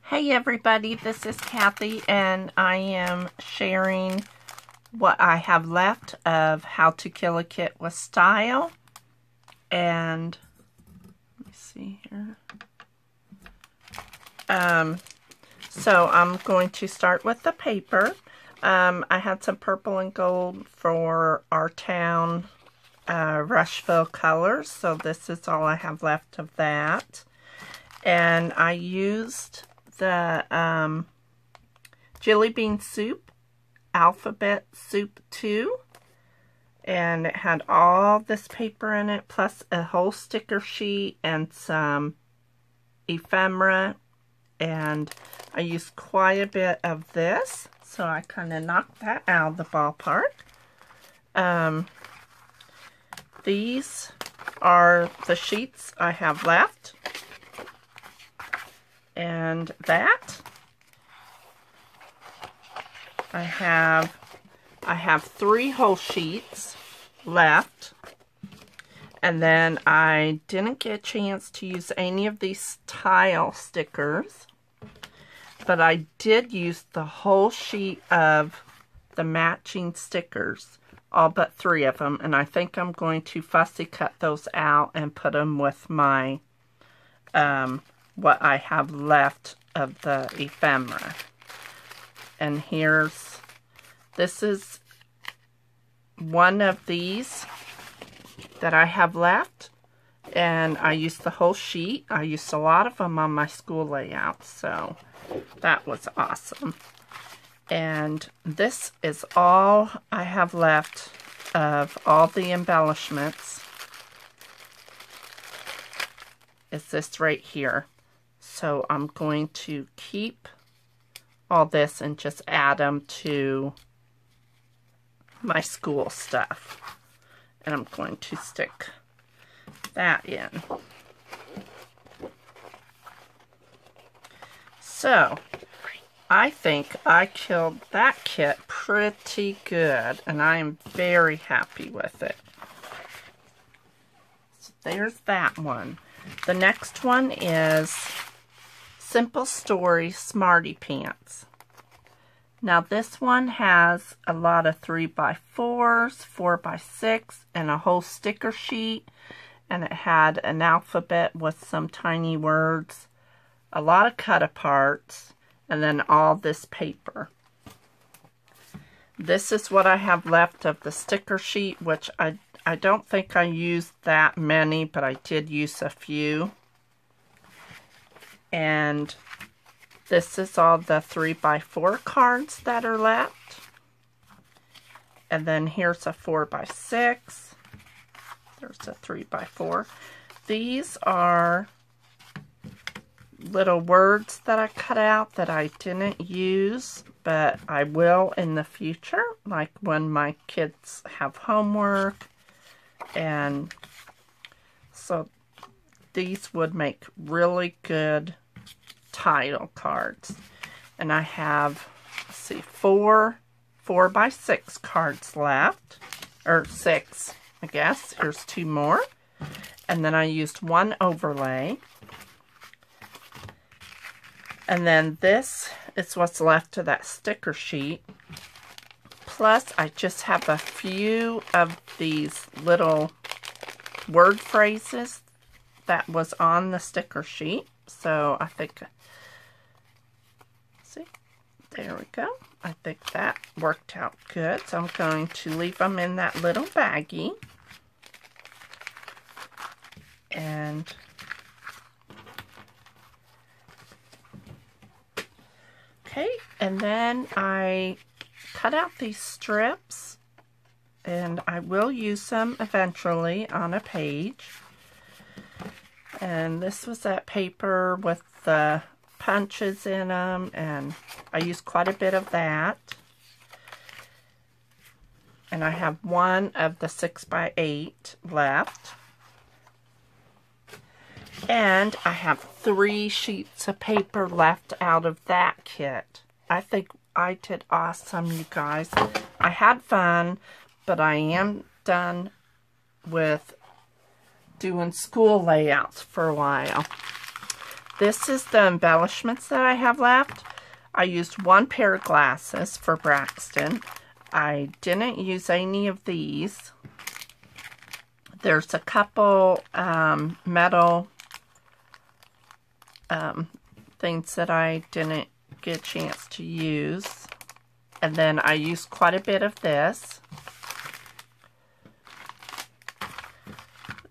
Hey everybody, this is Kathy and I am sharing what I have left of How to Kill a Kit with Style. And let me see here. So I'm going to start with the paper. I had some purple and gold for our town Rushville colors, so this is all I have left of that. And I used the Jelly Bean Soup Alphabet Soup 2, and it had all this paper in it, plus a whole sticker sheet and some ephemera, and I used quite a bit of this, so I kind of knocked that out of the ballpark. These are the sheets I have left. And that I have 3 whole sheets left, and then I didn't get a chance to use any of these tile stickers, but I did use the whole sheet of the matching stickers, all but 3 of them, and I think I'm going to fussy cut those out and put them with my what I have left of the ephemera. And this is one of these that I have left, and I used the whole sheet. I used a lot of them on my school layout, so that was awesome. And this is all I have left of all the embellishments, is this right here. So I'm going to keep all this and just add them to my school stuff. And I'm going to stick that in. So I think I killed that kit pretty good, and I am very happy with it. So there's that one. The next one is Simple Story Smarty Pants. Now this one has a lot of 3x4s, 4x6, and a whole sticker sheet, and it had an alphabet with some tiny words, a lot of cut aparts, and then all this paper. This is what I have left of the sticker sheet, which I don't think I used that many, but I did use a few. And this is all the 3x4 cards that are left. And then here's a 4x6. There's a 3x4. These are little words that I cut out that I didn't use, but I will in the future, like when my kids have homework. And so these would make really good title cards. And I have, let's see, 4 4x6 cards left, or 6, I guess. Here's 2 more. And then I used 1 overlay. And then this is what's left of that sticker sheet. Plus, I just have a few of these little word phrases that was on the sticker sheet. So I think, see, there we go. I think that worked out good. So I'm going to leave them in that little baggie. And okay, and then I cut out these strips, and I will use them eventually on a page. And this was that paper with the punches in them, and I used quite a bit of that. And I have 1 of the 6x8 left. And I have 3 sheets of paper left out of that kit. I think I did awesome, you guys. I had fun, but I am done with doing school layouts for a while. this is the embellishments that I have left. I used one pair of glasses for Braxton. I didn't use any of these. There's a couple metal things that I didn't get a chance to use. And then I used quite a bit of this.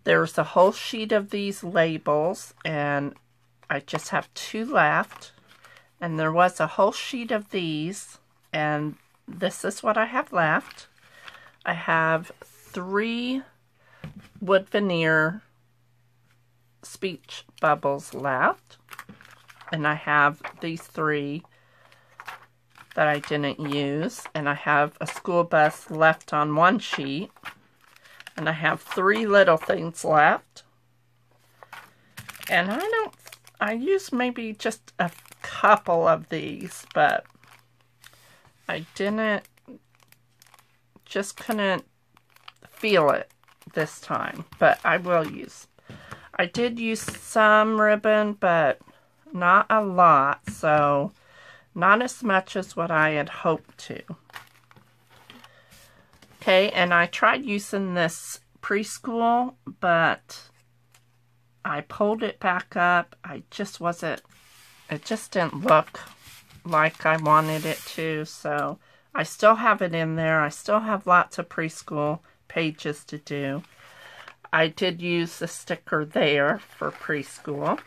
There's a whole sheet of these labels, and I just have 2 left. And there was a whole sheet of these, and this is what I have left. I have 3 wood veneer speech bubbles left. And I have these 3 that I didn't use. And I have a school bus left on one sheet. And I have 3 little things left. And I used maybe just a couple of these, but I couldn't feel it this time, but I will use. I did use some ribbon, but not a lot, so not as much as what I had hoped to. Okay, and I tried using this preschool, but I pulled it back up. It just didn't look like I wanted it to, so I still have it in there. I still have lots of preschool pages to do. I did use the sticker there for preschool.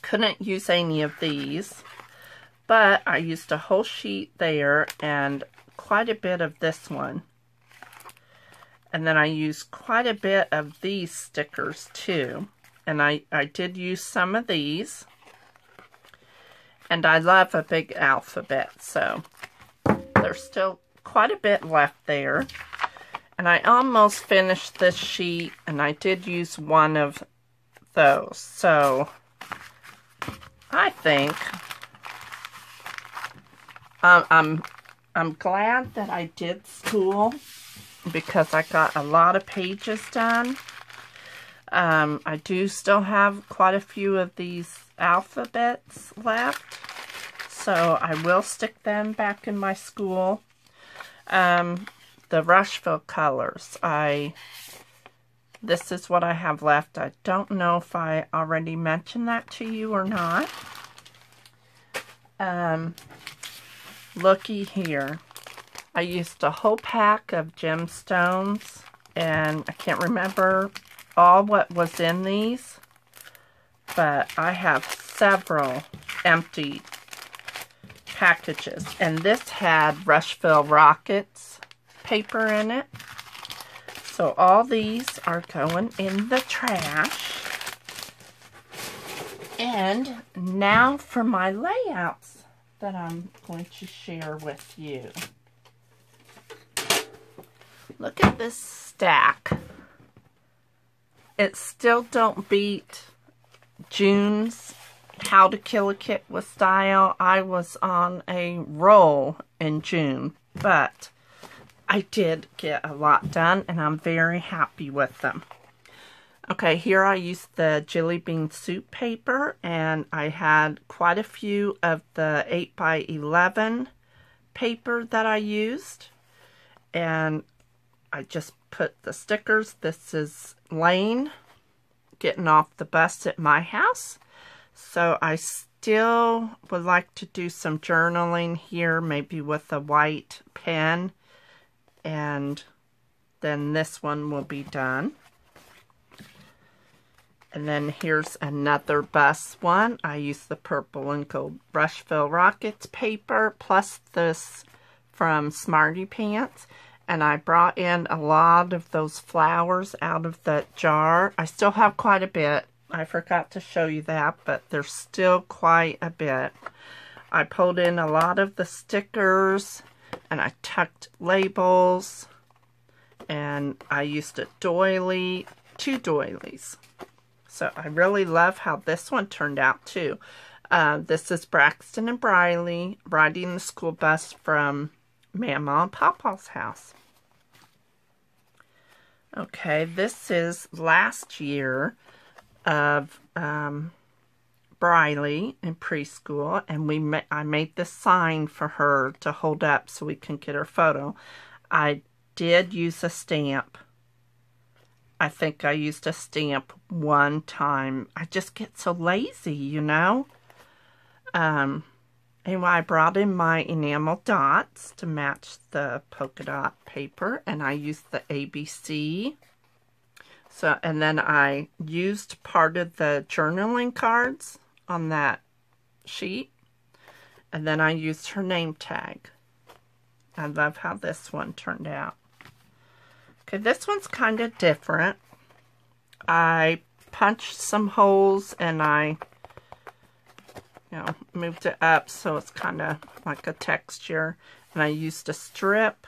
Couldn't use any of these, but I used a whole sheet there and quite a bit of this one. And then I used quite a bit of these stickers too. And I did use some of these. And I love a big alphabet, so there's still quite a bit left there. And I almost finished this sheet, and I did use one of those. So I think I'm glad that I did school, because I got a lot of pages done. I do still have quite a few of these alphabets left, so I will stick them back in my school. The Rushville colors, this is what I have left. I don't know if I already mentioned that to you or not. Looky here. I used a whole pack of gemstones, and I can't remember all what was in these, but I have several empty packages. And this had Rushville Rockets paper in it. So all these are going in the trash. And now for my layouts that I'm going to share with you. Look at this stack. It still don't beat June's How to Kill a Kit with Style. I was on a roll in June, but I did get a lot done, and I'm very happy with them. Okay, here I used the Jelly Bean Soup paper, and I had quite a few of the 8x11 paper that I used, and I just put the stickers. This is Lane getting off the bus at my house. So I still would like to do some journaling here, maybe with a white pen. And then this one will be done. And then here's another bus one. I used the purple and gold Rushville Rockets paper, plus this from Smarty Pants. And I brought in a lot of those flowers out of the jar. I still have quite a bit. I forgot to show you that, but there's still quite a bit. I pulled in a lot of the stickers, and I tucked labels, and I used a doily, 2 doilies. So I really love how this one turned out too. This is Braxton and Briley riding the school bus from Mama and Papa's house. Okay, this is last year of Briley in preschool, and I made this sign for her to hold up so we can get her photo. I did use a stamp. I think I used a stamp one time. I just get so lazy, you know. Anyway, I brought in my enamel dots to match the polka dot paper, and I used the ABC. So, and then I used part of the journaling cards on that sheet, and then I used her name tag. I love how this one turned out. Okay, this one's kind of different. I punched some holes and I moved it up so it's kind of like a texture. And I used a strip.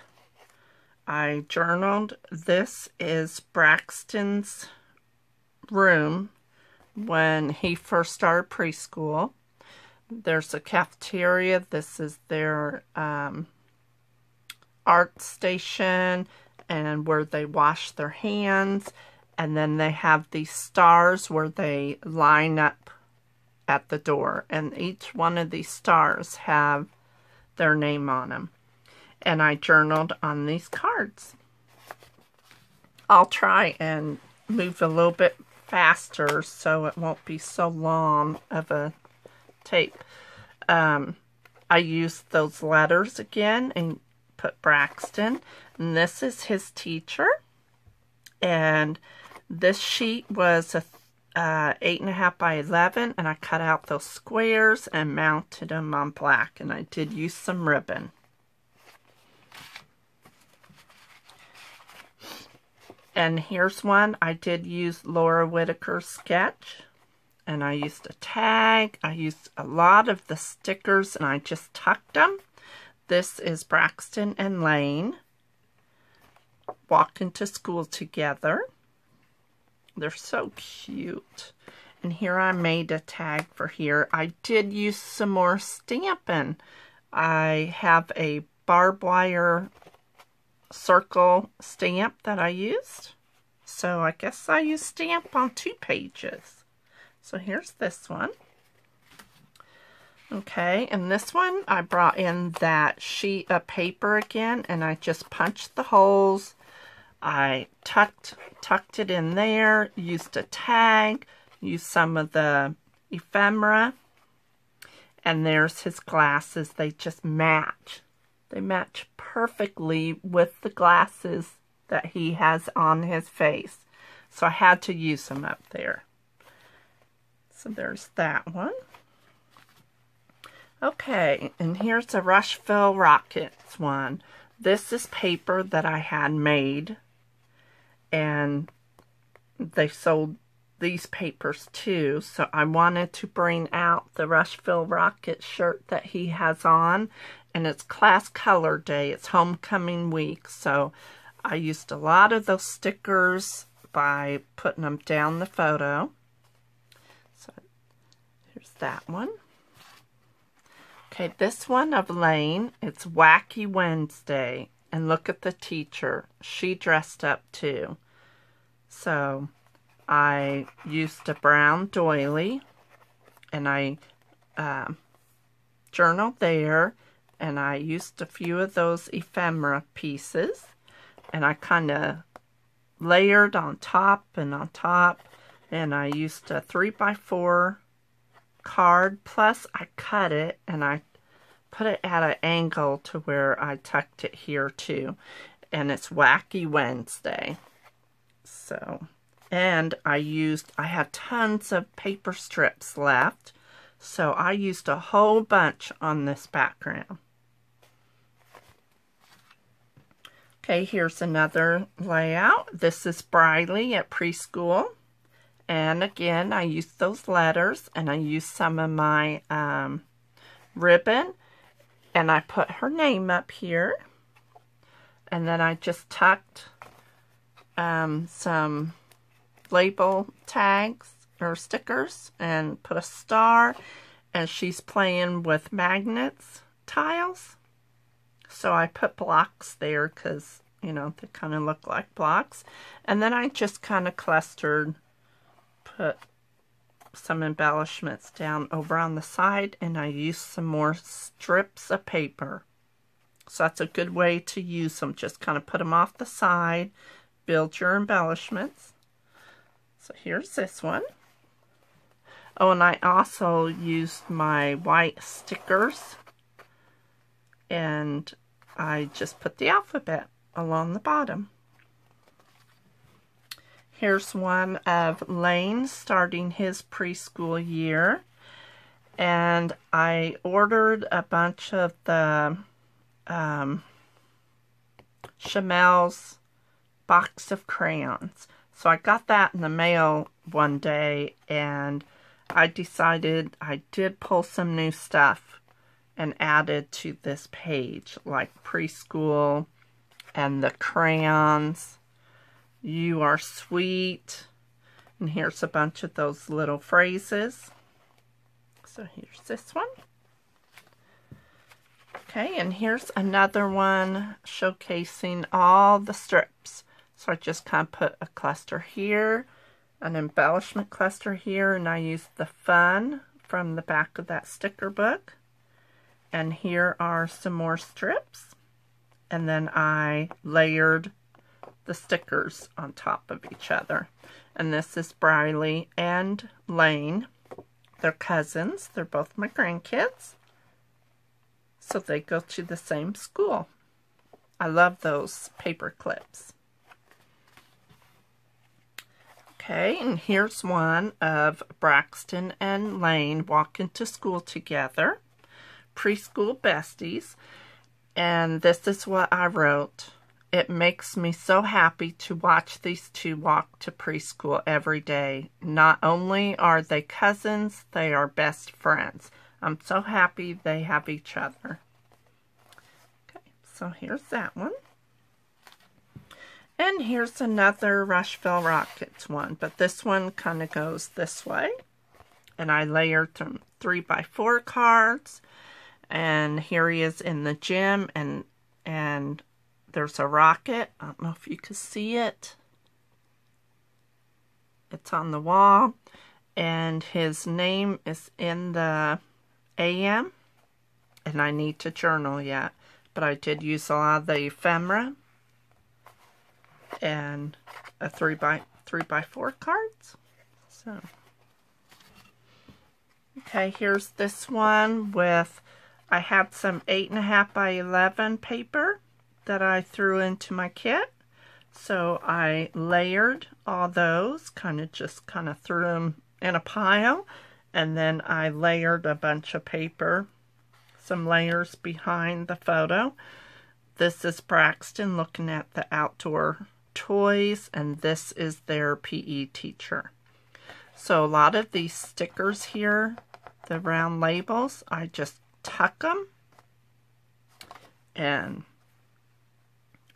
I journaled. This is Braxton's room when he first started preschool. There's a cafeteria. This is their art station and where they wash their hands. And then they have these stars where they line up at the door, and each one of these stars have their name on them. And I journaled on these cards. I'll try and move a little bit faster so it won't be so long of a tape. I used those letters again and put Braxton, and this is his teacher. And this sheet was a 8.5 by 11, and I cut out those squares and mounted them on black, and I did use some ribbon. And here's one. I did use Laura Whitaker's sketch, and I used a tag. I used a lot of the stickers, and I just tucked them. This is Braxton and Lane walking to school together. They're so cute. And here I made a tag for here. I did use some more stamping. I have a barbed wire circle stamp that I used. So I guess I used stamp on 2 pages. So here's this one. Okay, and this one I brought in that sheet of paper again, and I just punched the holes. I tucked it in there, used a tag, used some of the ephemera, and there's his glasses. They just match. They match perfectly with the glasses that he has on his face. So I had to use them up there. So there's that one. Okay, and here's a Rushville Rockets one. This is paper that I had made, and they sold these papers too, so I wanted to bring out the Rushville Rockets shirt that he has on, and it's class color day. It's homecoming week, so I used a lot of those stickers by putting them down the photo. So here's that one. Okay, this one of Lane, it's Wacky Wednesday. And look at the teacher. She dressed up too. So I used a brown doily, and I journaled there, and I used a few of those ephemera pieces, and I kind of layered on top and on top, and I used a 3x4 card, plus I cut it and I put it at an angle to where I tucked it here too, and it's Wacky Wednesday. So, and I had tons of paper strips left, so I used a whole bunch on this background. Okay, here's another layout. This is Briley at preschool. And again, I used those letters, and I used some of my ribbon, and I put her name up here. And then I just tucked some label tags or stickers and put a star, and she's playing with magnets tiles. So I put blocks there because, you know, they kind of look like blocks. And then I just kind of clustered, put drop some embellishments down over on the side, and I used some more strips of paper. So that's a good way to use them. Just kind of put them off the side, build your embellishments. So here's this one. Oh, and I also used my white stickers, and I just put the alphabet along the bottom. Here's one of Lane starting his preschool year, and I ordered a bunch of the Chamel's box of crayons. So I got that in the mail one day, and I decided I did pull some new stuff and added to this page, like preschool and the crayons. You are sweet. And here's a bunch of those little phrases. So here's this one. Okay, and here's another one showcasing all the strips. So I just kind of put a cluster here, an embellishment cluster here, and I used the fun from the back of that sticker book. And here are some more strips. And then I layered the stickers on top of each other. And this is Briley and Lane. They're cousins. They're both my grandkids. So they go to the same school. I love those paper clips. Okay, and here's one of Braxton and Lane walking to school together. Preschool besties. And this is what I wrote. It makes me so happy to watch these two walk to preschool every day. Not only are they cousins, they are best friends. I'm so happy they have each other. Okay, so here's that one. And here's another Rushville Rockets one, but this one kind of goes this way. And I layered some 3x4 cards. And here he is in the gym, and there's a rocket. I don't know if you can see it. It's on the wall. And his name is in the AM. And I need to journal yet. But I did use a lot of the ephemera. And a 3x4 cards. So. Okay, here's this one with, I had some 8.5 by 11 paper that I threw into my kit. So I layered all those, kind of threw them in a pile. And then I layered a bunch of paper, some layers behind the photo. This is Braxton looking at the outdoor toys, and this is their PE teacher. So a lot of these stickers here, the round labels, I just tuck them, and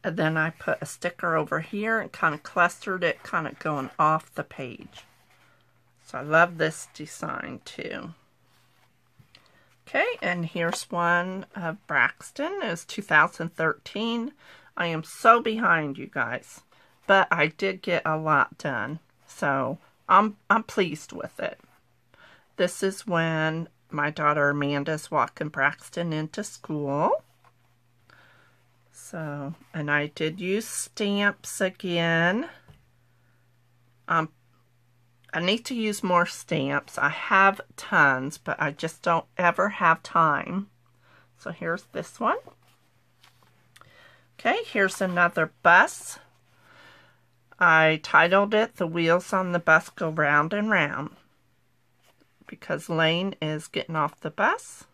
then I put a sticker over here and kind of clustered it, kind of going off the page. So I love this design too. Okay, and here's one of Braxton. It was 2013. I am so behind, you guys, but I did get a lot done, so I'm pleased with it. This is when my daughter Amanda's walking Braxton into school. So, and I did use stamps again. I need to use more stamps. I have tons, but I just don't ever have time. So here's this one. Okay, here's another bus. I titled it, The Wheels on the Bus Go Round and Round, because Lane is getting off the bus.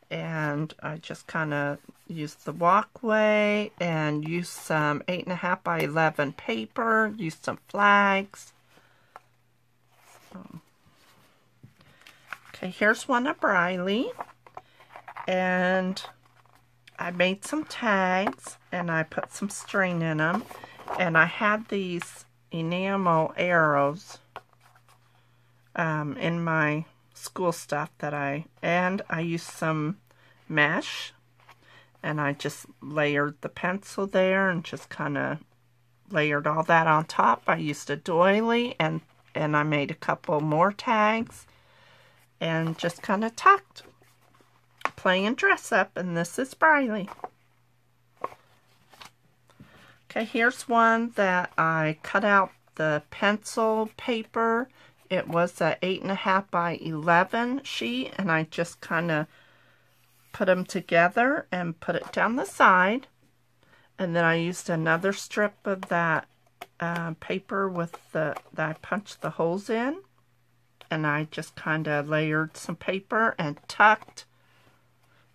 And I just kind of used the walkway and used some 8.5 by 11 paper, used some flags. Okay, here's one of Briley. And I made some tags and I put some string in them. And I had these enamel arrows in my school stuff that I used some mesh, and I just layered the pencil there and just kind of layered all that on top. I used a doily and and I made a couple more tags and just kind of tucked, playing dress up. And this is Briley. Okay, here's one that I cut out the pencil paper. It was a 8.5 by 11 sheet, and I just kind of put them together and put it down the side. And then I used another strip of that paper with that I punched the holes in, and I just kind of layered some paper and tucked,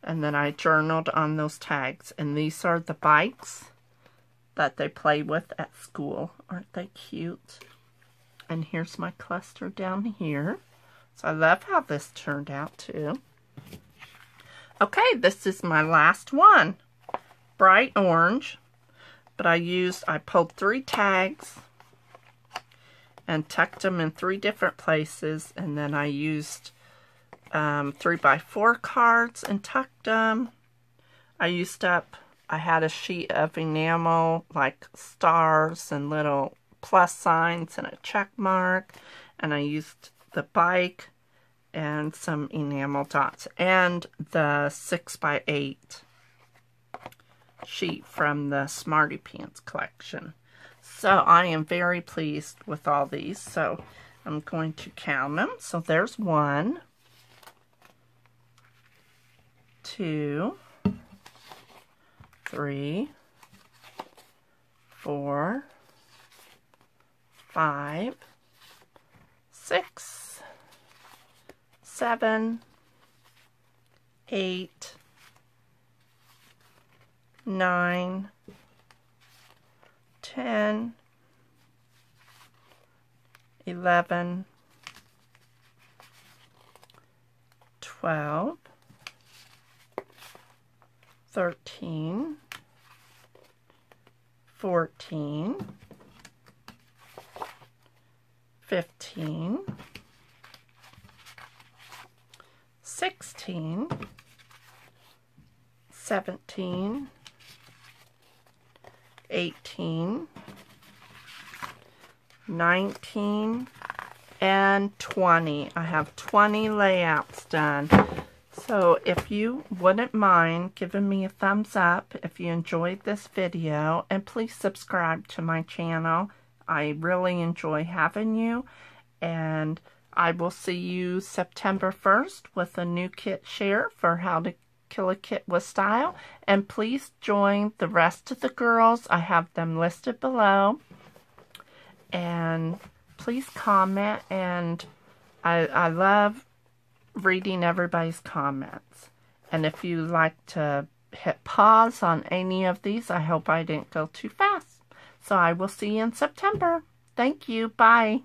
and then I journaled on those tags. And these are the bikes that they play with at school. Aren't they cute? And here's my cluster down here. So I love how this turned out too. Okay, this is my last one. Bright orange. But I pulled 3 tags and tucked them in 3 different places. And then I used 3x4 cards and tucked them. I had a sheet of enamel, like stars and little plus signs and a check mark. And I used the bike and some enamel dots and the 6x8 sheet from the Smarty Pants collection. So I am very pleased with all these. So I'm going to count them. So there's 1, 2, 3, 4, 5, 6, 7, 8, 9, 10, 11, 12, 13, 14, 15, 16, 17, 18, 19, and 20. I have 20 layouts done. So if you wouldn't mind giving me a thumbs up if you enjoyed this video, and please subscribe to my channel. I really enjoy having you, and I will see you September 1st with a new kit share for how to kill a kit with style. And please join the rest of the girls. I have them listed below. And please comment, and I love reading everybody's comments. And if you like to hit pause on any of these, I hope I didn't go too fast. So I will see you in September. Thank you. Bye.